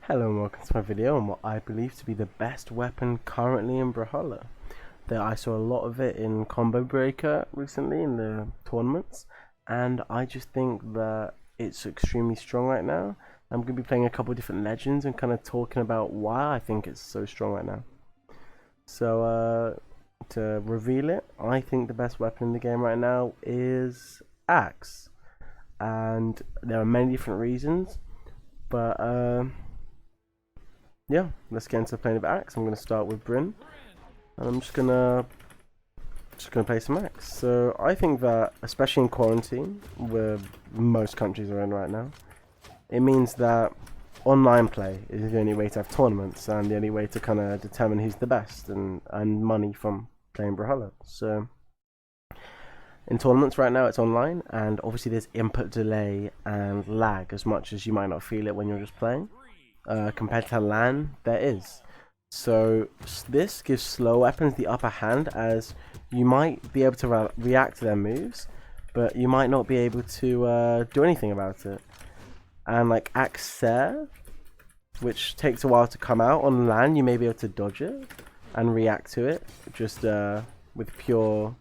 Hello and welcome to my video on what I believe to be the best weapon currently in Brawlhalla. I saw a lot of it in Combo Breaker recently in the tournaments, and I just think that it's extremely strong right now. I'm going to be playing a couple of different legends and kind of talking about why I think it's so strong right now. So to reveal it, I think the best weapon in the game right now is Axe, and there are many different reasons, but yeah, let's get into playing of Axe. I'm going to start with Bryn, and I'm just gonna play some Axe. So I think that, especially in quarantine, where most countries are in right now, it means that online play is the only way to have tournaments and the only way to kind of determine who's the best and money from playing Brawlhalla. So in tournaments right now, it's online, and obviously there's input delay and lag as much as you might not feel it when you're just playing. Compared to LAN, there is. So this gives slow weapons the upper hand, as you might be able to react to their moves, but you might not be able to do anything about it. And like Axe, which takes a while to come out on LAN, you may be able to dodge it and react to it just with pure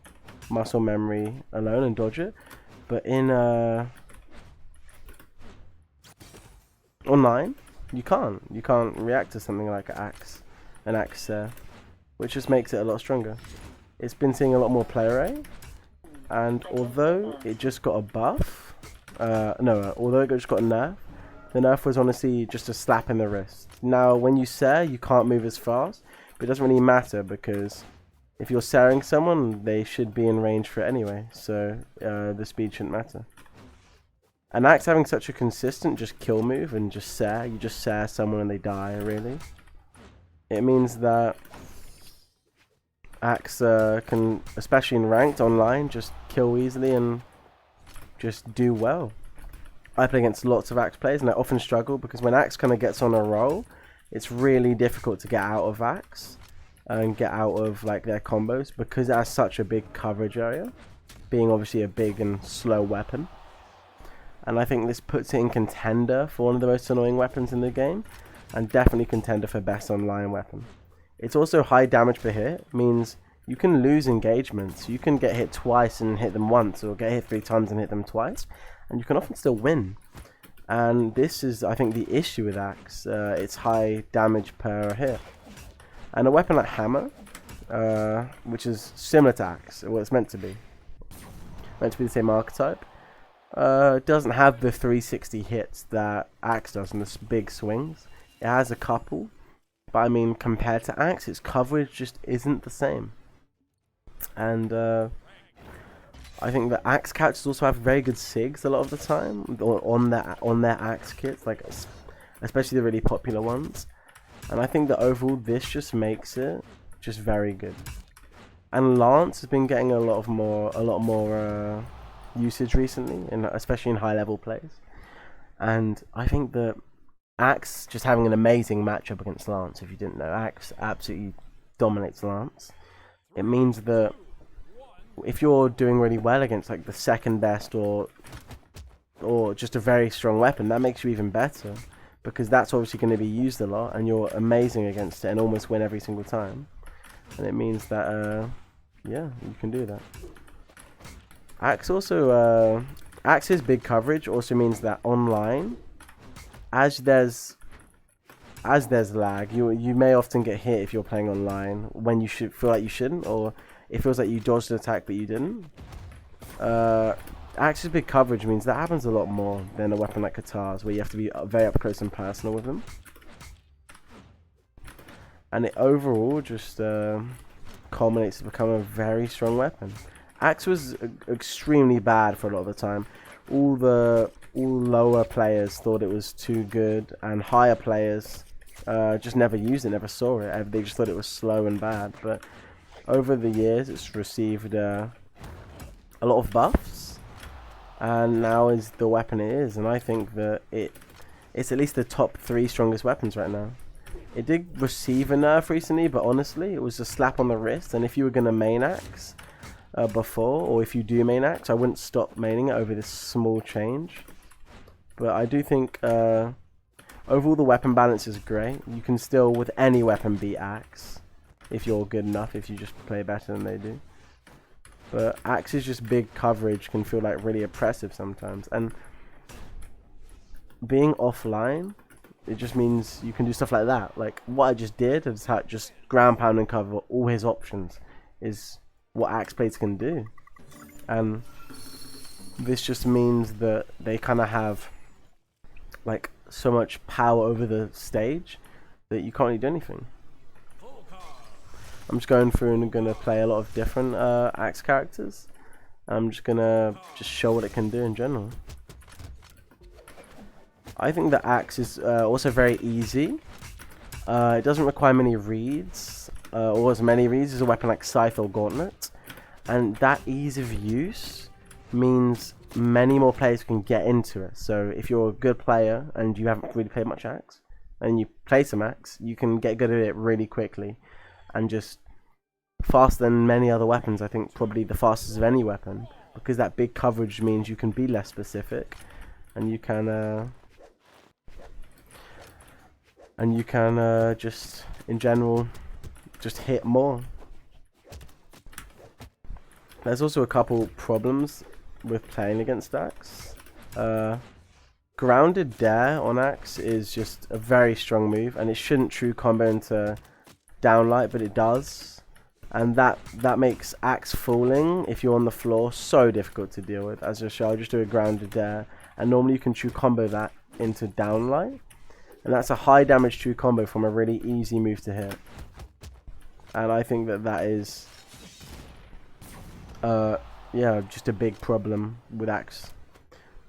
muscle memory alone and dodge it. But in online, you can't react to something like an Axe, which just makes it a lot stronger. It's been seeing a lot more player A, and although it just got a buff, although it just got a nerf, the nerf was honestly just a slap in the wrist. Now, when you Sare, you can't move as fast, but it doesn't really matter because if you're Saring someone, they should be in range for it anyway, so the speed shouldn't matter. And Axe having such a consistent just kill move and just Sare, you just Sare someone and they die, really. It means that Axe can, especially in ranked online, just kill easily and just do well. I play against lots of Axe players and I often struggle because when Axe kind of gets on a roll, it's really difficult to get out of Axe and get out of like their combos because it has such a big coverage area, being obviously a big and slow weapon. And I think this puts it in contender for one of the most annoying weapons in the game, and definitely contender for best online weapon. It's also high damage per hit, means you can lose engagements. You can get hit twice and hit them once, or get hit 3 times and hit them twice, and you can often still win. And this is, I think, the issue with Axe. It's high damage per hit. And a weapon like Hammer, which is similar to Axe, well, it's meant to be the same archetype. Doesn't have the 360 hits that Axe does and the big swings. It has a couple, but I mean, compared to Axe, its coverage just isn't the same. And I think that Axe couches also have very good SIGs a lot of the time on their Axe kits, like especially the really popular ones. And I think that overall, this just makes it just very good. And Lance has been getting a lot more usage recently, especially in high level plays, and I think that Axe just having an amazing matchup against Lance. If you didn't know, Axe absolutely dominates Lance. It means that if you're doing really well against like the second best or just a very strong weapon, that makes you even better because that's obviously going to be used a lot, and you're amazing against it and almost win every single time. And it means that yeah, you can do that. Axe also, Axe's big coverage also means that online, as there's lag, you may often get hit if you're playing online when you should feel like you shouldn't, or it feels like you dodged an attack but you didn't. Axe's big coverage means that happens a lot more than a weapon like Katar's, where you have to be very up close and personal with them. And it overall just culminates to become a very strong weapon. Axe was extremely bad for a lot of the time. All lower players thought it was too good, and higher players just never used it, never saw it. They just thought it was slow and bad. But over the years, it's received a lot of buffs, and now is the weapon it is. And I think that it's at least the top 3 strongest weapons right now. It did receive a nerf recently, but honestly, it was a slap on the wrist. And if you were gonna main Axe before, or if you do main Axe, I wouldn't stop maining it over this small change. But I do think Overall, the weapon balance is great. You can still, with any weapon, beat Axe if you're good enough, if you just play better than they do. But Axe's just big coverage can feel like really oppressive sometimes. And being offline, it just means you can do stuff like that. Like what I just did, is just ground pound and cover all his options is what Axe players can do. And this just means that they kind of have like so much power over the stage that you can't really do anything. I'm just going through and going to play a lot of different Axe characters. I'm just going to show what it can do in general. I think the Axe is also very easy. It doesn't require many reads, or as many reads as a weapon like Scythe or Gauntlet. And that ease of use means many more players can get into it. So if you're a good player and you haven't really played much Axe, and you play some Axe, you can get good at it really quickly. And just faster than many other weapons. I think probably the fastest of any weapon, because that big coverage means you can be less specific, and you can just in general just hit more. There's also a couple problems with playing against Axe. Grounded Dare on Axe is just a very strong move, and it shouldn't true combo into downlight, but it does, and that makes Axe falling if you're on the floor so difficult to deal with. As a show, I'll just do a Grounded Dare, and normally you can true combo that into downlight, and that's a high damage true combo from a really easy move to hit. And I think that is yeah, just a big problem with Axe.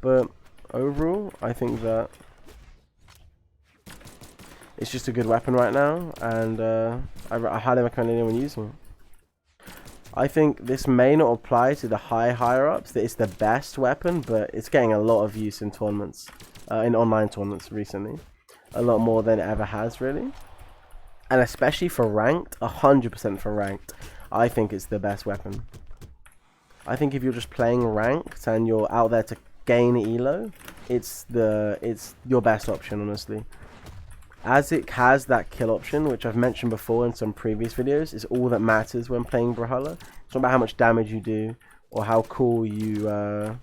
But overall, I think that it's just a good weapon right now, and I highly recommend anyone using it. I think this may not apply to the higher ups, that it's the best weapon, but it's getting a lot of use in tournaments, in online tournaments recently. A lot more than it ever has, really. And especially for ranked, 100% for ranked, I think it's the best weapon. I think if you're just playing ranked and you're out there to gain elo, it's your best option, honestly. As it has that kill option, which I've mentioned before in some previous videos, is all that matters when playing Brawlhalla. It's not about how much damage you do or how cool your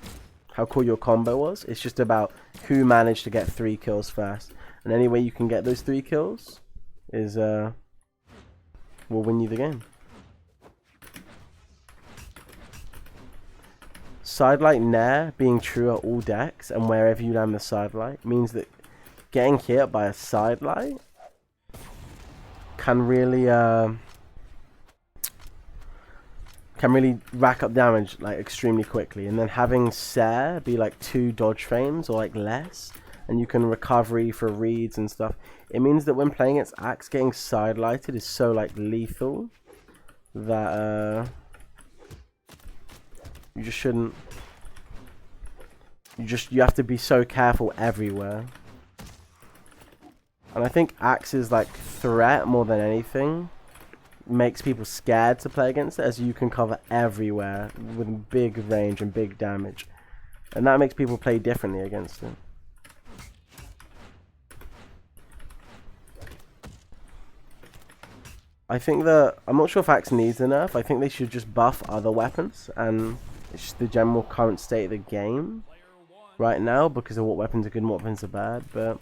combo was. It's just about who managed to get 3 kills first. And any way you can get those 3 kills is will win you the game. Sidelight Nair being true at all decks and wherever you land the sidelight means that getting hit by a sidelight can really rack up damage like extremely quickly, and then having Sair be like 2 dodge frames or like less, and you can recovery for reads and stuff. It means that when playing against Axe, getting sidelighted is so like lethal that you just shouldn't. You have to be so careful everywhere. And I think Axe's like threat more than anything makes people scared to play against it, as you can cover everywhere with big range and big damage, and that makes people play differently against it. I think that I'm not sure if Axe needs a nerf. I think they should just buff other weapons, and it's just the general current state of the game right now because of what weapons are good and what weapons are bad. But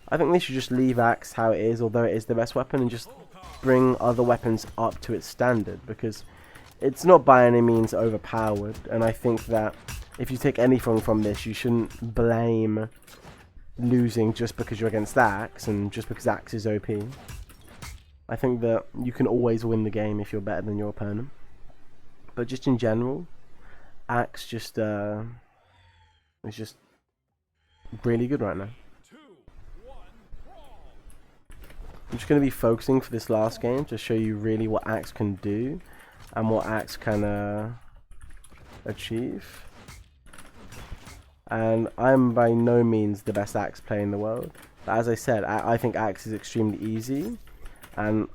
I think they should just leave Axe how it is, although it is the best weapon, and just bring other weapons up to its standard, because it's not by any means overpowered. And I think that if you take anything from this, you shouldn't blame losing just because you're against Axe and just because Axe is OP. I think that you can always win the game if you're better than your opponent. But just in general, Axe just is just really good right now. I'm just going to be focusing for this last game to show you really what Axe can do and what Axe can achieve. And I'm by no means the best Axe player in the world. But as I said, I think Axe is extremely easy. And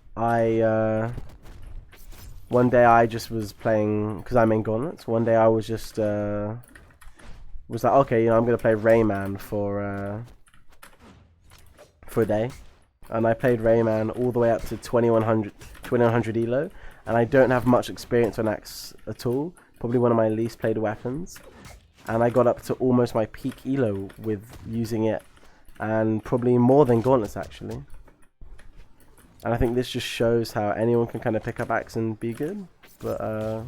one day I just was playing, because I'm in Gauntlets, one day I was just, was like, okay, you know, I'm going to play Rayman for for a day, and I played Rayman all the way up to 2100 elo, and I don't have much experience on axe at all, probably one of my least played weapons, and I got up to almost my peak elo with using it, and probably more than gauntlets actually. And I think this just shows how anyone can kind of pick up axe and be good, but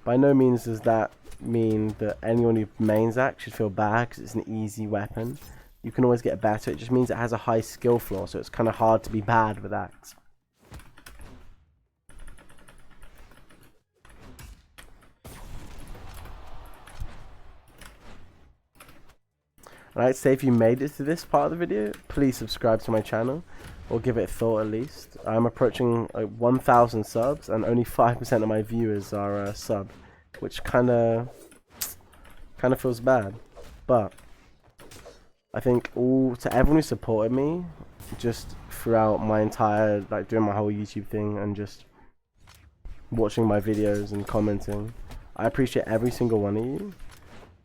by no means does that mean that anyone who mains axe should feel bad because it's an easy weapon. You can always get better. It just means it has a high skill floor, so it's kind of hard to be bad with axe. And I'd say if you made it to this part of the video, please subscribe to my channel, or give it a thought at least. I'm approaching 1,000 subs, and only 5% of my viewers are sub, which kind of feels bad. But I think to everyone who supported me just throughout my entire, doing my whole YouTube thing and just watching my videos and commenting, I appreciate every single one of you.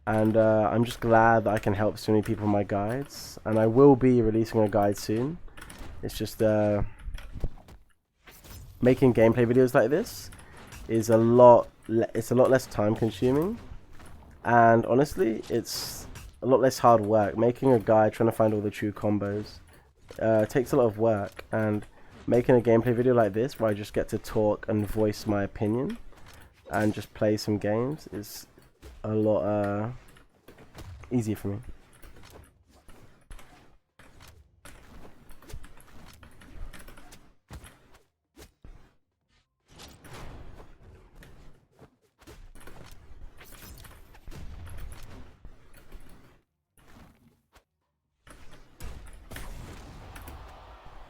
And I'm just glad that I can help so many people with my guides, and I will be releasing a guide soon. It's just making gameplay videos like this is a lot less time consuming, and honestly it's a lot less hard work. Making a guide, trying to find all the true combos, takes a lot of work, and making a gameplay video like this where I just get to talk and voice my opinion and just play some games is a lot easier for me.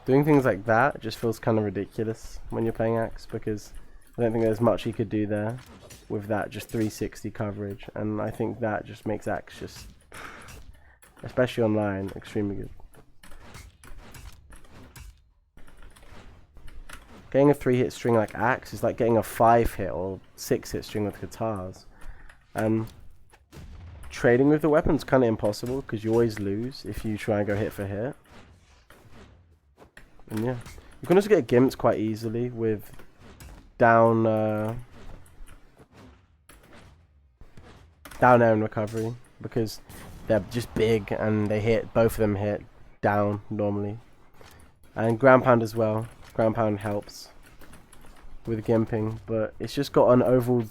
Doing things like that just feels kind of ridiculous when you're playing axe, because I don't think there's much you could do there with that just 360 coverage, and I think that just makes axe just, especially online, extremely good. Getting a 3-hit string like axe is like getting a 5-hit or 6-hit string with guitars. Trading with the weapon's kind of impossible because you always lose if you try and go hit for hit. And yeah, you can also get gimps quite easily with down air and recovery, because they're just big and they hit, both of them hit down normally. And ground pound as well. Ground pound helps with gimping, but it's just got an overall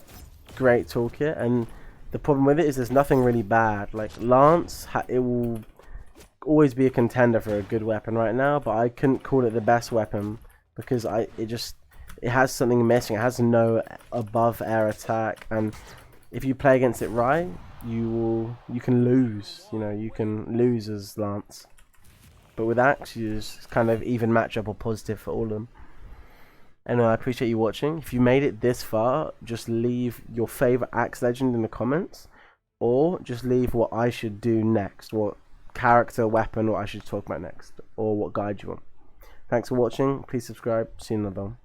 great toolkit, and the problem with it is there's nothing really bad. Like Lance, it will always be a contender for a good weapon right now, but I couldn't call it the best weapon because it has something missing. It has no above air attack, and if you play against it right, you can lose. You know, you can lose as Lance. But with axe, it's kind of even matchup or positive for all of them. Anyway, I appreciate you watching. If you made it this far, just leave your favorite axe legend in the comments, or just leave what I should do next, what character, weapon, what I should talk about next, or what guide you want. Thanks for watching. Please subscribe. See you in another one.